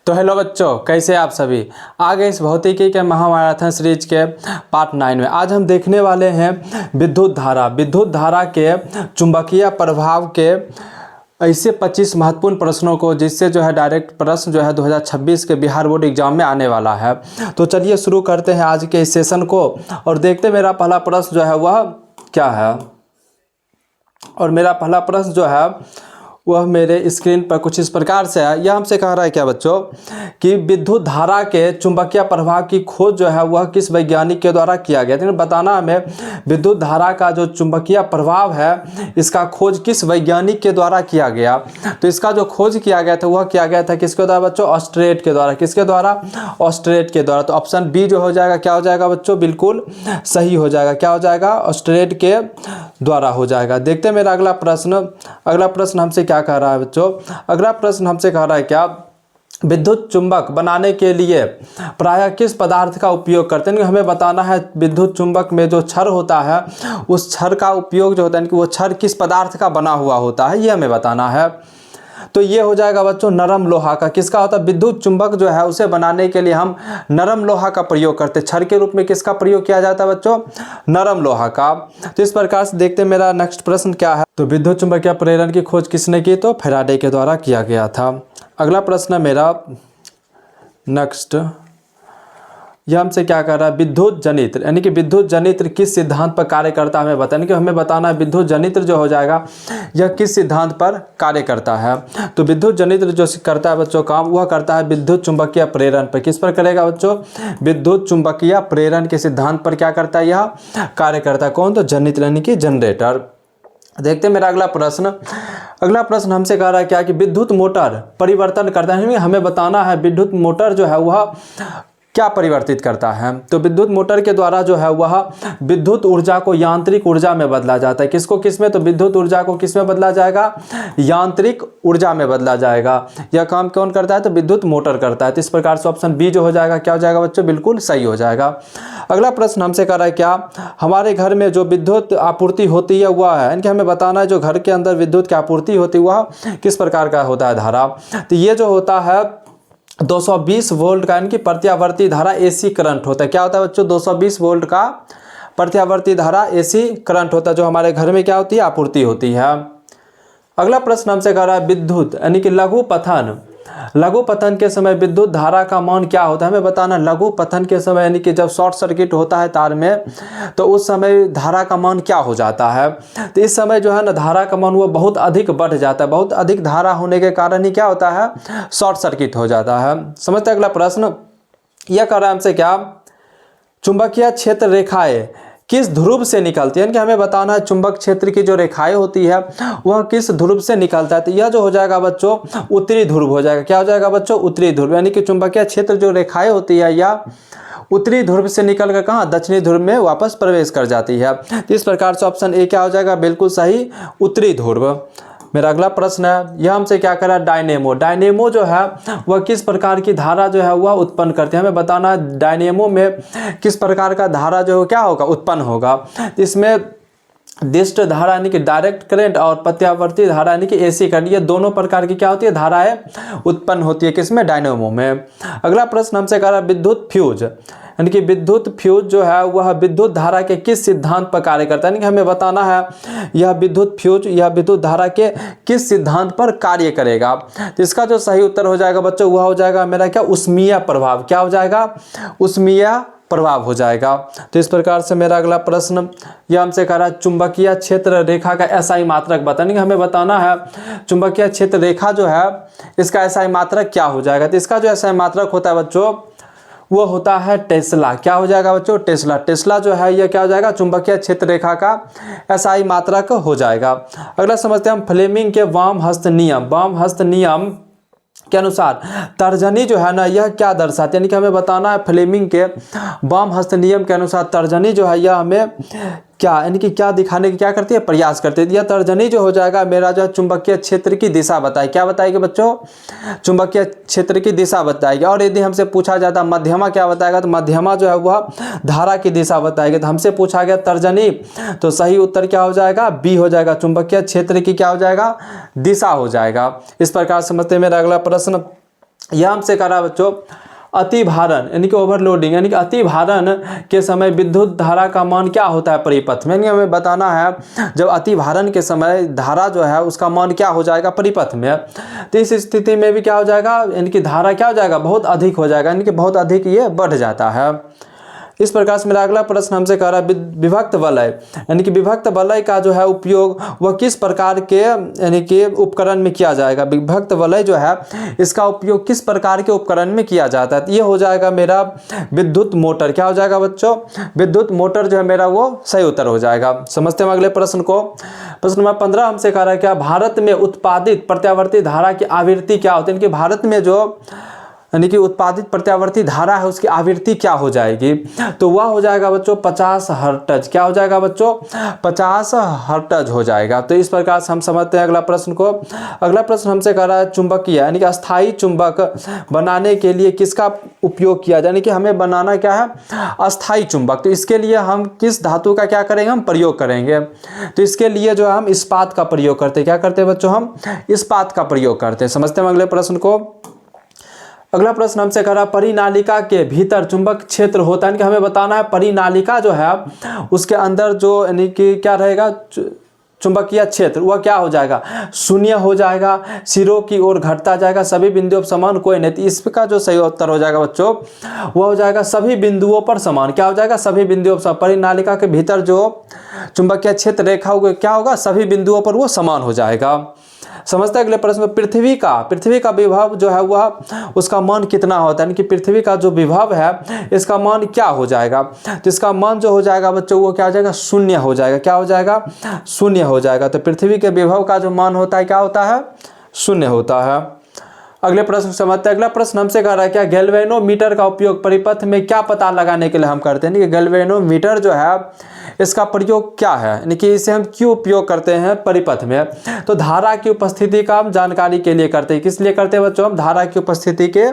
तो हेलो बच्चों, कैसे आप सभी। आगे इस भौतिकी के महामैराथन सीरीज के पार्ट 9 में आज हम देखने वाले हैं विद्युत धारा के चुंबकीय प्रभाव के ऐसे 25 महत्वपूर्ण प्रश्नों को, जिससे जो है डायरेक्ट प्रश्न जो है 2026 के बिहार बोर्ड एग्जाम में आने वाला है। तो चलिए शुरू करते हैं आज के इस सेशन को और देखते हैं मेरा पहला प्रश्न जो है वह क्या है। और मेरा पहला प्रश्न जो है वह मेरे स्क्रीन पर कुछ इस प्रकार से है। यह हमसे कह रहा है क्या बच्चों कि विद्युत धारा के चुंबकीय प्रभाव की खोज जो है वह किस वैज्ञानिक के द्वारा किया गया। तो बताना हमें विद्युत धारा का जो चुंबकीय प्रभाव है इसका खोज किस वैज्ञानिक के द्वारा किया गया। तो इसका जो खोज किया गया था वह किया गया था किसके द्वारा बच्चों? ऑस्ट्रेट के द्वारा। किसके द्वारा? ऑस्ट्रेट के द्वारा। तो ऑप्शन बी जो हो जाएगा क्या हो जाएगा बच्चों? बिल्कुल सही हो जाएगा। क्या हो जाएगा? ऑस्ट्रेट के द्वारा हो जाएगा। देखते हैं मेरा अगला प्रश्न हमसे क्या कह रहा है बच्चों। अगला प्रश्न हमसे कह रहा है क्या विद्युत चुंबक बनाने के लिए प्रायः किस पदार्थ का उपयोग करते हैं। हमें बताना है विद्युत चुंबक में जो छड़ होता है उस छड़ का उपयोग जो होता है कि वो छड़ किस पदार्थ का बना हुआ होता है, ये हमें बताना है। तो ये हो जाएगा बच्चों नरम लोहा का। किसका होता है? विद्युत चुंबक जो है उसे बनाने के लिए हम नरम लोहा का प्रयोग करते हैं। छड़ के रूप में किसका प्रयोग किया जाता है बच्चों? नरम लोहा का। तो इस प्रकार से देखते हैं मेरा नेक्स्ट प्रश्न क्या है। तो विद्युत चुंबकीय प्रेरण की खोज किसने की? तो फैराडे के द्वारा किया गया था। अगला प्रश्न है मेरा नेक्स्ट, यह हमसे क्या कर रहा है विद्युत जनित्र, यानी कि विद्युत जनित्र किस सिद्धांत पर कार्य करता है हमें बताना। कि हमें बताना है विद्युत जनित्र जो हो जाएगा यह किस सिद्धांत पर कार्य करता है। तो विद्युत जनित्र जो करता है बच्चों काम, वह करता है विद्युत चुंबकीय प्रेरण पर। किस पर करेगा बच्चों? विद्युत चुंबकीय प्रेरण के सिद्धांत पर क्या करता है? यह कार्य करता है। कौन? तो जनित्र यानी कि जनरेटर। देखते हैं मेरा अगला प्रश्न हमसे कह रहा है क्या कि विद्युत मोटर परिवर्तन करता है। हमें बताना है विद्युत मोटर जो है वह क्या परिवर्तित करता है। तो विद्युत मोटर के द्वारा जो है वह विद्युत ऊर्जा को यांत्रिक ऊर्जा में बदला जाता है। किसको किस में? तो विद्युत ऊर्जा को किस में बदला जाएगा? यांत्रिक ऊर्जा में बदला जाएगा। यह काम कौन करता है? तो विद्युत मोटर करता है। तो इस प्रकार से ऑप्शन बी जो हो जाएगा क्या हो जाएगा बच्चों? बिल्कुल सही हो जाएगा। अगला प्रश्न हमसे कर रहा है क्या हमारे घर में जो विद्युत आपूर्ति होती है वह है, यानी कि हमें बताना है जो घर के अंदर विद्युत की आपूर्ति होती है वह किस प्रकार का होता है धारा। तो ये जो होता है 220 वोल्ट का, यानी कि प्रत्यावर्ती धारा एसी करंट होता है। क्या होता है बच्चों? 220 वोल्ट का प्रत्यावर्ती धारा एसी करंट होता है जो हमारे घर में क्या होती है? आपूर्ति होती है। अगला प्रश्न हमसे कह रहा है विद्युत यानी कि लघु पतन के समय विद्युत धारा का मान क्या होता है। हमें बताना लघु पतन के समय, यानी कि जब शॉर्ट सर्किट होता है तार में तो उस समय धारा का मान क्या हो जाता है। तो इस समय जो है ना धारा का मान वो बहुत अधिक बढ़ जाता है। बहुत अधिक धारा होने के कारण ही क्या होता है? शॉर्ट सर्किट हो जाता है। समझते हैं। अगला प्रश्न यह कर रहा है हमसे क्या चुंबकीय क्षेत्र रेखाएं किस ध्रुव से निकलती है। यानी कि हमें बताना है चुंबक क्षेत्र की जो रेखाएं होती है वह किस ध्रुव से निकलता है। तो यह जो हो जाएगा बच्चों उत्तरी ध्रुव हो जाएगा। क्या हो जाएगा बच्चों? उत्तरी ध्रुव। यानी कि चुंबकीय क्षेत्र जो रेखाएं होती है या उत्तरी ध्रुव से निकल कर कहाँ? दक्षिणी ध्रुव में वापस प्रवेश कर जाती है। तो इस प्रकार से ऑप्शन ए क्या हो जाएगा? बिल्कुल सही, उत्तरी ध्रुव। मेरा अगला प्रश्न है यह हमसे क्या कर रहा है डायनेमो जो है वह किस प्रकार की धारा जो है वह उत्पन्न करते हैं। हमें बताना है डायनेमो में किस प्रकार का धारा जो है क्या होगा? उत्पन्न होगा। इसमें दिष्ट धारा यानी कि डायरेक्ट करंट और प्रत्यावर्ती धारा यानी कि एसी करंट, ये दोनों प्रकार की क्या होती है? धाराएं उत्पन्न होती है। किसमें? डायनेमो में। अगला प्रश्न हमसे कह रहा है विद्युत फ्यूज, यानी कि विद्युत फ्यूज जो है वह विद्युत धारा के किस सिद्धांत पर कार्य करता है। यानी कि हमें बताना है यह विद्युत फ्यूज यह विद्युत धारा के किस सिद्धांत पर कार्य करेगा। तो इसका जो सही उत्तर हो जाएगा बच्चों वह हो जाएगा मेरा क्या? ऊष्मीय प्रभाव। क्या हो जाएगा? ऊष्मीय प्रभाव हो जाएगा। तो इस प्रकार से मेरा अगला प्रश्न यह हमसे कह रहा है चुंबकीय क्षेत्र रेखा का एसआई मात्रक बताने हमें बताना है चुंबकीय क्षेत्र रेखा जो है इसका एसआई मात्रक क्या हो जाएगा। तो इसका जो एसआई मात्रक होता है बच्चों वो होता है टेस्ला। क्या हो जाएगा बच्चों? टेस्ला जो है यह क्या हो जाएगा? चुंबकीय क्षेत्र रेखा का एसआई मात्रक हो जाएगा। अगला समझते हैं हम फ्लेमिंग के वाम हस्त नियम के अनुसार तर्जनी जो है ना यह क्या दर्शाती है। यानी कि हमें बताना है फ्लेमिंग के वाम हस्त नियम के अनुसार तर्जनी जो है यह हमें क्या यानी कि क्या दिखाने की क्या करती है? प्रयास करती है। यह तर्जनी जो हो जाएगा मेरा जो चुंबकीय क्षेत्र की दिशा बताए। क्या बताएगी बच्चों? चुंबकीय क्षेत्र की दिशा बताएगी। और यदि हमसे पूछा जाता मध्यमा क्या बताएगा? तो मध्यमा जो है वह धारा की दिशा बताएगी। तो हमसे पूछा गया तर्जनी, तो सही उत्तर क्या हो जाएगा? बी हो जाएगा। चुंबकीय क्षेत्र की क्या हो जाएगा? दिशा हो जाएगा। इस प्रकार समझते हैं। मेरा अगला प्रश्न यह हमसे कह रहा है बच्चों अति भारण यानी कि ओवरलोडिंग, यानी कि अति भारण के समय विद्युत धारा का मान क्या होता है परिपथ में, यानी हमें बताना है जब अति भारण के समय धारा जो है उसका मान क्या हो जाएगा परिपथ में। तो इस स्थिति में भी क्या हो जाएगा, यानी कि धारा क्या हो जाएगा बहुत अधिक हो जाएगा, यानी कि बहुत अधिक ये बढ़ जाता है। इस प्रकार से मेरा अगला प्रश्न हमसे कह रहा है विभक्त वलय, यानी कि विभक्त वलय का जो है उपयोग वह किस प्रकार के यानी कि उपकरण में किया जाएगा। विभक्त वलय जो है इसका उपयोग किस प्रकार के उपकरण में किया जाता है। ये हो जाएगा मेरा विद्युत मोटर। क्या हो जाएगा बच्चों, विद्युत मोटर जो है मेरा वो सही उत्तर हो जाएगा। समझते हैं अगले प्रश्न को। प्रश्न नंबर 15 हमसे कह रहा है क्या भारत में उत्पादित प्रत्यावर्ती धारा की आवृत्ति क्या होती है, यानी कि भारत में जो यानी कि उत्पादित प्रत्यावर्ती धारा है उसकी आवृत्ति क्या हो जाएगी। तो वह हो जाएगा बच्चों 50 हर्ट्ज। क्या हो जाएगा बच्चों 50 हर्ट्ज हो जाएगा। तो इस प्रकार से हम समझते हैं अगला प्रश्न को। अगला प्रश्न हमसे कह रहा है चुंबकीय यानी कि अस्थायी चुंबक बनाने के लिए किसका उपयोग किया जाए, यानी कि हमें बनाना क्या है अस्थायी चुंबक। तो इसके लिए हम किस धातु का क्या करेंगे, हम प्रयोग करेंगे। तो इसके लिए जो हम इस्पात का प्रयोग करते हैं। क्या करते हैं बच्चों, हम इस्पात का प्रयोग करते हैं। समझते हैं अगले प्रश्न को। अगला प्रश्न हमसे कह रहा है परिनालिका के भीतर चुंबक क्षेत्र होता है, यानी कि हमें बताना है परिनालिका जो है उसके अंदर जो यानी कि क्या रहेगा चुंबकीय क्षेत्र वह क्या हो जाएगा शून्य हो जाएगा, सिरों की ओर घटता जाएगा, सभी बिंदुओं पर समान कोई नहीं। तो इसका जो सही उत्तर हो जाएगा बच्चों वह हो जाएगा सभी बिंदुओं पर समान। क्या हो जाएगा सभी बिंदुओं पर। परिनालिका के भीतर जो चुंबकीय क्षेत्र रेखा होगा क्या होगा सभी बिंदुओं पर वो समान हो जाएगा। समझते हैं अगले प्रश्न में पृथ्वी का विभव जो है वह उसका मान कितना होता है, यानी कि पृथ्वी का जो विभव है इसका मान क्या हो जाएगा। तो इसका मान जो हो जाएगा बच्चों वो क्या हो जाएगा शून्य हो जाएगा। क्या हो जाएगा शून्य हो जाएगा। तो पृथ्वी के विभव का जो मान होता है क्या होता है शून्य होता है। अगले प्रश्न समझते हैं। अगला प्रश्न हमसे कह रहा है क्या गैल्वेनोमीटर का उपयोग परिपथ में क्या पता लगाने के लिए हम करते हैं, यानी कि गैल्वेनोमीटर जो है इसका प्रयोग क्या है, यानी कि इसे हम क्यों उपयोग करते हैं परिपथ में। तो धारा की उपस्थिति का हम जानकारी के लिए करते हैं। किस लिए करते हैं बच्चों, हम धारा की उपस्थिति के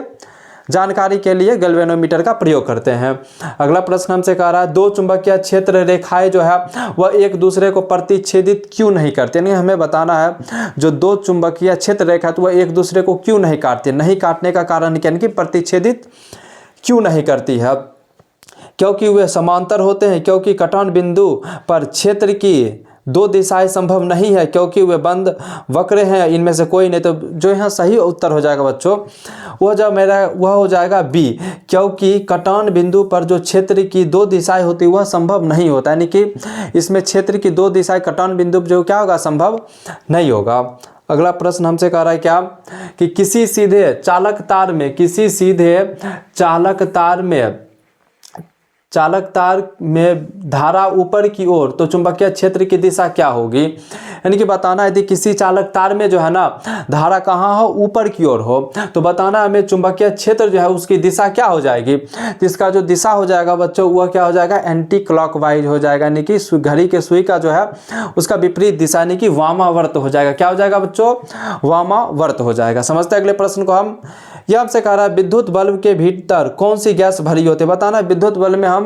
जानकारी के लिए गैल्वेनोमीटर का प्रयोग करते हैं। अगला प्रश्न हमसे कह रहा है दो चुंबकीय क्षेत्र रेखाएं जो है वह एक दूसरे को प्रतिच्छेदित क्यों नहीं करते, यानी हमें बताना है जो दो चुंबकीय क्षेत्र रेखा तो वह एक दूसरे को क्यों नहीं काटते। नहीं काटने का कारण यानी कि प्रतिच्छेदित क्यों नहीं करती है, क्योंकि वे समांतर होते हैं, क्योंकि कटान बिंदु पर क्षेत्र की दो दिशाएं संभव नहीं है, क्योंकि वे बंद वक्र हैं, इनमें से कोई नहीं। तो जो यहाँ सही उत्तर हो जाएगा बच्चों वह जो मेरा वह हो जाएगा बी, क्योंकि कटान बिंदु पर जो क्षेत्र की दो दिशाएं होती वह संभव नहीं होता, यानी कि इसमें क्षेत्र की दो दिशाएं कटान बिंदु जो क्या होगा संभव नहीं होगा। अगला प्रश्न हमसे कह रहा है क्या कि किसी सीधे चालक तार में धारा ऊपर की ओर तो चुंबकीय क्षेत्र की दिशा क्या होगी, यानी कि बताना है यदि किसी चालक तार में जो है ना धारा कहाँ हो ऊपर की ओर हो तो बताना हमें चुंबकीय क्षेत्र जो है उसकी दिशा क्या हो जाएगी। तो इसका जो दिशा हो जाएगा बच्चों वह क्या हो जाएगा एंटी क्लॉकवाइज हो जाएगा, यानी कि घड़ी के सुई का जो है उसका विपरीत दिशा यानी कि वामावर्त हो जाएगा। क्या हो जाएगा बच्चों वामावर्त हो जाएगा। समझते हैं अगले प्रश्न को हम। यह हमसे कह रहा है विद्युत बल्ब के भीतर कौन सी गैस भरी होती है। बताना विद्युत बल्ब में हम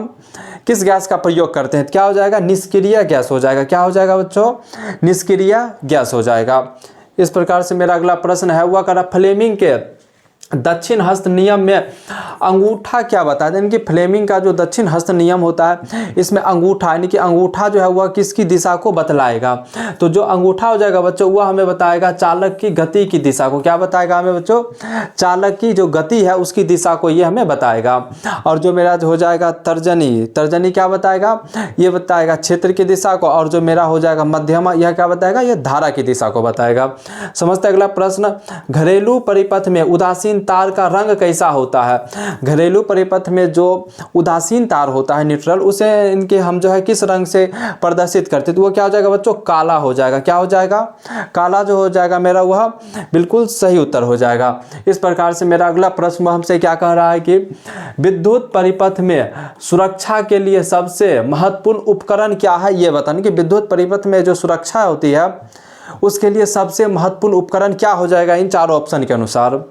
किस गैस का प्रयोग करते हैं। क्या हो जाएगा निष्क्रिय गैस हो जाएगा। क्या हो जाएगा बच्चों निष्क्रिय गैस हो जाएगा। इस प्रकार से मेरा अगला प्रश्न है वह कह रहा फ्लेमिंग के दक्षिण हस्त नियम में अंगूठा क्या बताते हैं, यानी कि फ्लेमिंग का जो दक्षिण हस्त नियम होता है इसमें अंगूठा यानी कि अंगूठा जो है वह किसकी दिशा को बतलाएगा। तो जो अंगूठा हो जाएगा बच्चों वह हमें बताएगा चालक की गति की दिशा को। क्या बताएगा हमें बच्चों चालक की जो गति है उसकी दिशा को ये हमें बताएगा। और जो मेरा हो जाएगा तर्जनी क्या बताएगा ये बताएगा क्षेत्र की दिशा को। और जो मेरा हो जाएगा मध्यमा यह क्या बताएगा ये धारा की दिशा को बताएगा। समझते अगला प्रश्न घरेलू परिपथ में उदासीन तार का रंग कैसा होता है। घरेलू परिपथ में जो उदासीन तार होता है न्यूट्रल उसे इनके हम जो है किस रंग से प्रदर्शित करते तो वो क्या हो जाएगा बच्चों काला हो जाएगा। क्या हो जाएगा काला जो हो जाएगा मेरा वह बिल्कुल सही उत्तर हो जाएगा। इस प्रकार से मेरा अगला प्रश्न हमसे क्या कह रहा है कि विद्युत परिपथ में सुरक्षा के लिए सबसे महत्वपूर्ण उपकरण क्या है ये बताने कि विद्युत परिपथ में जो सुरक्षा होती है उसके लिए सबसे महत्वपूर्ण उपकरण क्या हो जाएगा इन चारों ऑप्शन के अनुसार।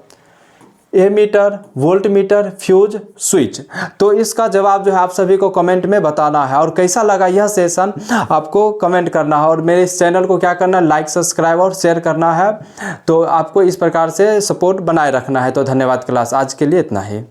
Ammeter, volt meter, fuse, switch. तो इसका जवाब जो है आप सभी को कमेंट में बताना है। और कैसा लगा यह सेशन आपको कमेंट करना है। और मेरे इस चैनल को क्या करना है, लाइक, सब्सक्राइब और शेयर करना है। तो आपको इस प्रकार से सपोर्ट बनाए रखना है। तो धन्यवाद क्लास, आज के लिए इतना ही।